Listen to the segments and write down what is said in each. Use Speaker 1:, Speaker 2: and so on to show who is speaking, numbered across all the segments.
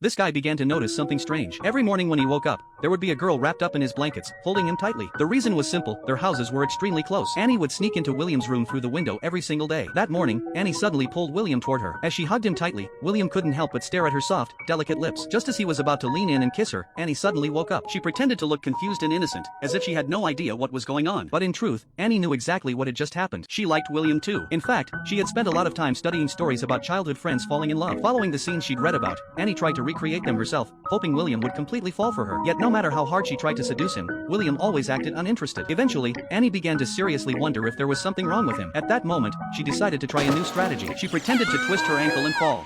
Speaker 1: This guy began to notice something strange. Every morning when he woke up, there would be a girl wrapped up in his blankets, holding him tightly. The reason was simple, their houses were extremely close. Annie would sneak into William's room through the window every single day. That morning, Annie suddenly pulled William toward her. As she hugged him tightly, William couldn't help but stare at her soft, delicate lips. Just as he was about to lean in and kiss her, Annie suddenly woke up. She pretended to look confused and innocent, as if she had no idea what was going on. But in truth, Annie knew exactly what had just happened. She liked William too. In fact, she had spent a lot of time studying stories about childhood friends falling in love. Following the scenes she'd read about, Annie tried to recreate them herself, hoping William would completely fall for her. Yet no matter how hard she tried to seduce him, William always acted uninterested. Eventually, Annie began to seriously wonder if there was something wrong with him. At that moment, she decided to try a new strategy. She pretended to twist her ankle and fall.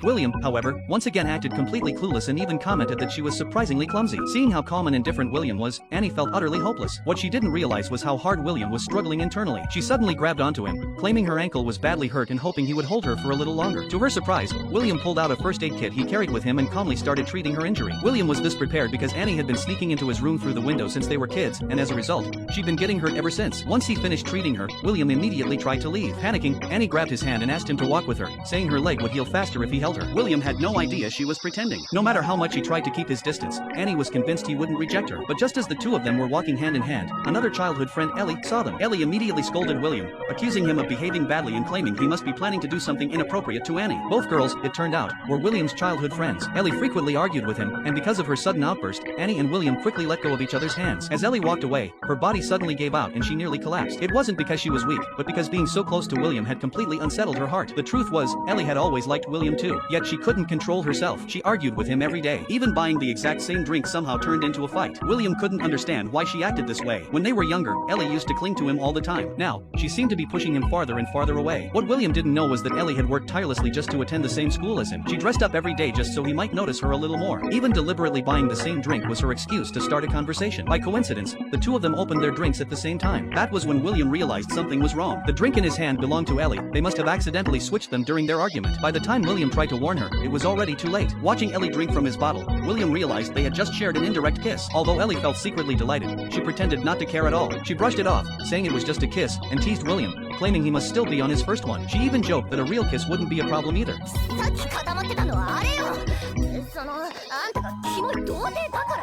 Speaker 1: William, however, once again acted completely clueless and even commented that she was surprisingly clumsy. Seeing how calm and indifferent William was, Annie felt utterly hopeless. What she didn't realize was how hard William was struggling internally. She suddenly grabbed onto him, claiming her ankle was badly hurt and hoping he would hold her for a little longer. To her surprise, William pulled out a first aid kit he carried with him and calmly started treating her injury. William was this prepared because Annie had been sneaking into his room through the window since they were kids, and as a result, she'd been getting hurt ever since. Once he finished treating her, William immediately tried to leave. Panicking, Annie grabbed his hand and asked him to walk with her, saying her leg would heal faster if he held her. William had no idea she was pretending. No matter how much he tried to keep his distance, Annie was convinced he wouldn't reject her. But just as the two of them were walking hand in hand, another childhood friend, Ellie, saw them. Ellie immediately scolded William, accusing him of behaving badly and claiming he must be planning to do something inappropriate to Annie. Both girls, it turned out, were William's childhood friends. Ellie frequently argued with him, and because of her sudden outburst, Annie and William quickly let go of each other's hands. As Ellie walked away, her body suddenly gave out and she nearly collapsed. It wasn't because she was weak, but because being so close to William had completely unsettled her heart. The truth was, Ellie had always liked William too, yet she couldn't control herself. She argued with him every day. Even buying the exact same drink somehow turned into a fight. William couldn't understand why she acted this way. When they were younger, Ellie used to cling to him all the time. Now, she seemed to be pushing him farther and farther away. What William didn't know was that Ellie had worked tirelessly just to attend the same school as him. She dressed up every day just so he might notice her a little more. Even deliberately buying the same drink was her excuse to start a conversation. By coincidence, the two of them opened their drinks at the same time. That was when William realized something was wrong. The drink in his hand belonged to Ellie. They must have accidentally switched them during their argument. By the time William tried to warn her, it was already too late. Watching Ellie drink from his bottle, William realized they had just shared an indirect kiss. Although Ellie felt secretly delighted, she pretended not to care at all. She brushed it off, saying it was just a kiss, and teased William, claiming he must still be on his first one. She even joked that a real kiss wouldn't be a problem either.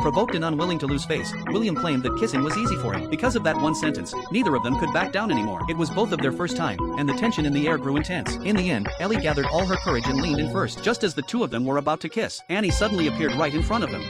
Speaker 1: Provoked and unwilling to lose face, William claimed that kissing was easy for him. Because of that one sentence, neither of them could back down anymore. It was both of their first time, and the tension in the air grew intense. In the end, Ellie gathered all her courage and leaned in first. Just as the two of them were about to kiss, Annie suddenly appeared right in front of them.